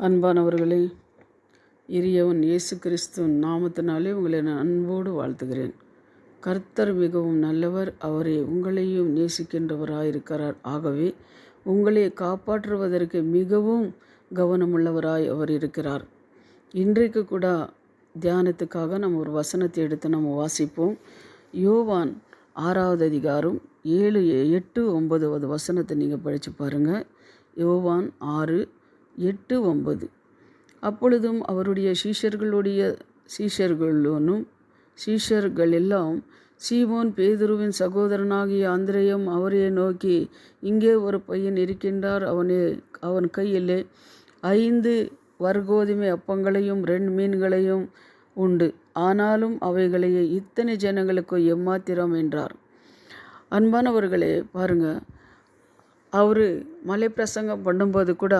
அன்பானவர்களே, இறைவன் இயேசு கிறிஸ்துவின் நாமத்தினாலே உங்களை நான் அன்போடு வாழ்த்துகிறேன். கர்த்தர் மிகவும் நல்லவர். அவரே உங்களையும் நேசிக்கின்றவராயிருக்கிறார். ஆகவே உங்களை காப்பாற்றுவதற்கு மிகவும் கவனமுள்ளவராய் அவர் இருக்கிறார். இன்றைக்கு கூட தியானத்துக்காக நம்ம ஒரு வசனத்தை எடுத்து நம்ம வாசிப்போம். யோவான் 6வது அதிகாரம் 7, 8, 9 வசனத்தை நீங்கள் படித்து பாருங்கள். யோவான் 6, 8, 9. அப்பொழுதும் அவருடைய சீஷர்கள் எல்லாம் சீமோன் பேதுருவின் சகோதரனாகிய அந்திரேயும் அவரையே நோக்கி, இங்கே ஒரு பையன் இருக்கின்றார், அவன் கையிலே 5 வற்கோதுமை அப்பங்களையும் 2 மீன்களையும் உண்டு, ஆனாலும் அவைகளை இத்தனை ஜனங்களுக்கு எம்மாத்திரம் என்றார். அன்பானவர்களே, பாருங்கள், அவர் மலை பிரசங்கம் பண்ணும்போது கூட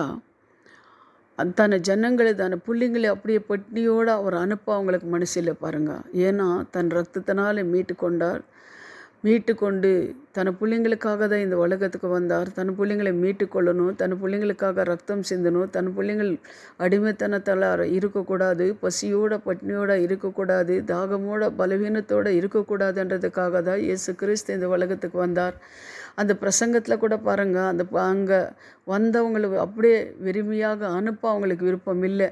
தன் ஜனங்களை தன் பிள்ளைங்களை அப்படியே பட்னியோடு அவர் அனுப்ப அவங்களுக்கு மனசில் பாருங்கள். ஏன்னா தன் ரத்தத்தினால் மீட்டு கொண்டு தன் பிள்ளைங்களுக்காக தான் இந்த உலகத்துக்கு வந்தார். தன் பிள்ளைங்களை மீட்டு கொள்ளணும், தன் பிள்ளைங்களுக்காக ரத்தம் சிந்தணும், தன் பிள்ளைங்கள் அடிமைத்தனத்தால் இருக்கக்கூடாது, பசியோட பட்னியோடு இருக்கக்கூடாது, தாகமோட பலவீனத்தோடு இருக்கக்கூடாதுன்றதுக்காக தான் இயேசு கிறிஸ்து இந்த உலகத்துக்கு வந்தார். அந்த பிரசங்கத்தில் கூட பாருங்கள், அங்கே வந்தவங்களுக்கு அப்படியே விரும்பியாக அனுப்ப அவங்களுக்கு விருப்பம் இல்லை.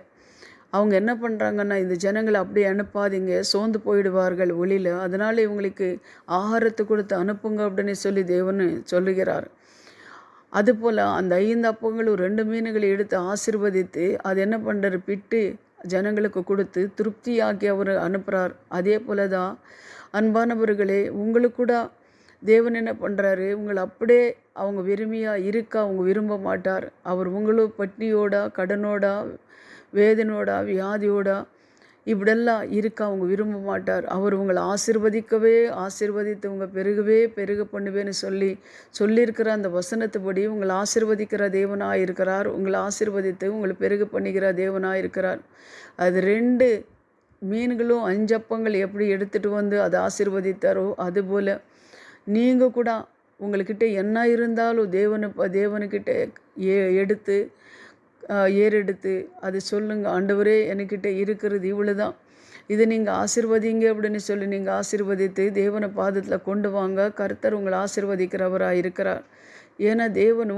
அவங்க என்ன பண்ணுறாங்கன்னா, இந்த ஜனங்களை அப்படியே அனுப்பாதீங்க, சோர்ந்து போயிடுவார்கள் ஒளியில், அதனால் இவங்களுக்கு ஆகாரத்தை கொடுத்து அனுப்புங்க அப்படின்னு சொல்லி தேவன் சொல்லுகிறார். அதுபோல் அந்த 5 அப்பங்களும் 2 மீன்களை எடுத்து ஆசீர்வதித்து அது என்ன பண்ணுறாரு, பிட்டு ஜனங்களுக்கு கொடுத்து திருப்தியாக்கி அவர் அனுப்புகிறார். அதே போல தான் அன்பானவர்களே, உங்களுக்கு கூட தேவன் என்ன பண்ணுறாரு, உங்களை அப்படியே அவங்க விரும்பியாக இருக்க அவங்க விரும்ப மாட்டார். அவர் உங்களும் பட்னியோட, கடனோட, வேதனோட, வியாதியோட இப்படியெல்லாம் இருக்க அவங்க விரும்ப மாட்டார். அவர் உங்களை ஆசீர்வதித்து உங்கள் பெருக பண்ணுவேன்னு சொல்லியிருக்கிற அந்த வசனத்துப்படி உங்களை ஆசீர்வதிக்கிற தேவனாக இருக்கிறார். உங்களை ஆசீர்வதித்து உங்களை பெருக பண்ணுகிற தேவனாக இருக்கிறார். அது 2 மீன்களும் 5 அப்பங்கள் எப்படி எடுத்துகிட்டு வந்து அதை ஆசீர்வதித்தாரோ அதுபோல் நீங்கள் கூட உங்கள்கிட்ட என்ன இருந்தாலும் தேவனுக்கிட்ட ஏறெடுத்து அது சொல்லுங்கள், ஆண்டவரே என்கிட்ட இருக்கிறது இவ்வளோ தான், இதை நீங்கள் ஆசீர்வதிங்க அப்படின்னு சொல்லி நீங்கள் ஆசீர்வதித்து தேவனை பாதத்தில் கொண்டு வாங்க. கர்த்தர் உங்களை ஆசீர்வதிக்கிறவராக இருக்கிறார். ஏன்னா தேவன்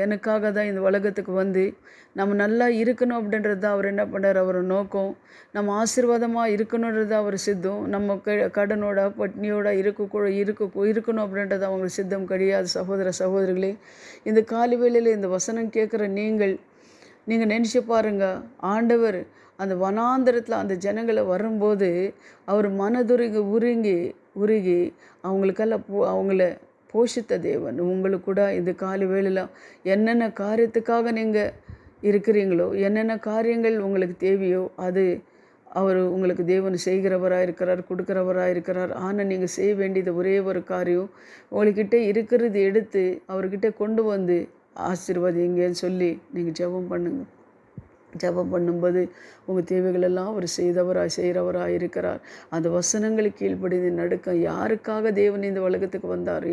எனக்காக தான் இந்த உலகத்துக்கு வந்து நம்ம நல்லா இருக்கணும் அப்படின்றது தான் அவர் என்ன பண்ணுறார், அவர் நோக்கம். நம்ம ஆசீர்வாதமாக இருக்கணுன்றது அவர் சித்தம். நம்ம கடனோட பட்னியோட இருக்கணும் அப்படின்றது அவங்க சித்தம் கிடையாது. சகோதரிகளே, இந்த காலை வேளையில் இந்த வசனம் கேட்குற நீங்கள் நினச்சி பாருங்கள், ஆண்டவர் அந்த வனாந்தரத்தில் அந்த ஜனங்களை வரும்போது அவர் உருகி அவங்கள போஷித்த தேவன். உங்களுக்கு கூட இந்த காலை வேளையில் என்னென்ன காரியத்துக்காக நீங்கள் இருக்கிறீங்களோ, என்னென்ன காரியங்கள் உங்களுக்கு தேவையோ அது அவர் உங்களுக்கு தேவன் செய்கிறவராக இருக்கிறார், கொடுக்குறவராக இருக்கிறார். ஆனால் நீங்கள் செய்ய வேண்டியது ஒரே ஒரு காரியம், உங்கள்கிட்ட இருக்கிறது எடுத்து அவர்கிட்ட கொண்டு வந்து ஆசீர்வதிங்கன்னு சொல்லி நீங்கள் ஜெபம் பண்ணுங்கள். ஜெபம் பண்ணும்போது உங்கள் தேவைகளெல்லாம் அவர் செய்கிறவராக இருக்கிறார். அந்த வசனங்களுக்கு கீழ்ப்படிந்து நடக்க. யாருக்காக தேவன் இந்த உலகத்துக்கு வந்தார்,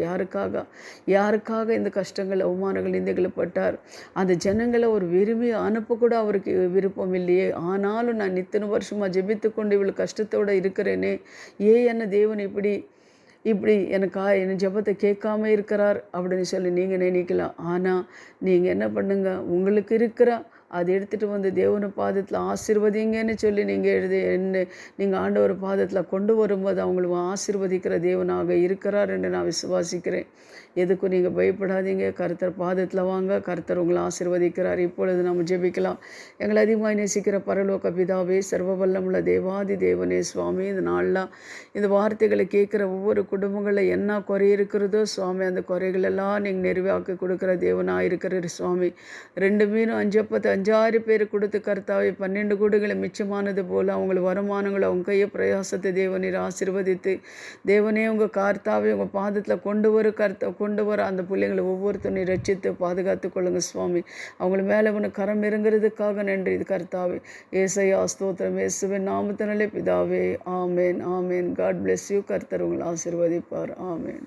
யாருக்காக இந்த கஷ்டங்கள், அவமானங்கள், நிந்தைகளை பட்டார், அந்த ஜனங்களை ஒரு விரும்பி அனுப்பக்கூட அவருக்கு விருப்பம் இல்லையே. ஆனாலும் நான் இத்தனை வருஷமாக ஜெபித்து கொண்டு இவ்வளோ கஷ்டத்தோடு இருக்கிறேனே, என்ன தேவன் இப்படி என் ஜெபத்தை கேட்காம இருக்கிறார் அப்படின்னு சொல்லி நீங்கள் நினைக்கலாம். ஆனால் நீங்கள் என்ன பண்ணுங்க, உங்களுக்கு இருக்கிற அதை எடுத்துகிட்டு வந்து தேவன பாதத்தில் ஆசீர்வதிங்கன்னு சொல்லி நீங்கள் ஆண்டவர் பாதத்தில் கொண்டு வரும்போது அவங்களுக்கு ஆசீர்வதிக்கிற தேவனாக இருக்கிறார் என்று நான் விசுவாசிக்கிறேன். எதுக்கும் நீங்கள் பயப்படாதீங்க, கர்த்தர் பாதத்தில் வாங்க, கர்த்தர் உங்களை ஆசீர்வதிக்கிறார். இப்பொழுது நம்ம ஜெபிக்கலாம். எங்களை அதிகமாக நேசிக்கிற பரலோக பிதாவே, சர்வ வல்லமுள்ள தேவாதி தேவனே சுவாமி, இந்த நாளெலாம் இந்த வார்த்தைகளை கேட்குற ஒவ்வொரு குடும்பங்களில் என்ன குறை இருக்கிறதோ சுவாமி, அந்த குறைகளெல்லாம் நீங்கள் நிறைவாக்கி கொடுக்குற தேவனாக இருக்கிற சுவாமி. 2 மீனும் 5 அப்பத்தை 5-6 பேர் கொடுத்து கர்த்தாவை 12 கூடுகளை மிச்சமானது போல் அவங்களுக்கு வருமானங்களை அவங்க கையை பிரயாசத்தை தேவனீர் ஆசீர்வதித்து தேவனே உங்கள் கர்த்தாவை உங்கள் பாதத்தில் கொண்டு வர அந்த பிள்ளைங்களை ஒவ்வொருத்தனையும் ரட்சித்து பாதுகாத்து கொள்ளுங்க சுவாமி. அவங்கள மேலே உனக்கு கரம் இறங்குறதுக்காக நன்றி கர்த்தாவே. ஏசையா ஸ்தோத்திரம், இயேசுவின் நாமத்தினாலே பிதாவே. ஆமேன், ஆமேன். God bless you. கர்த்தர் உங்களை ஆசீர்வதிப்பார். ஆமேன்.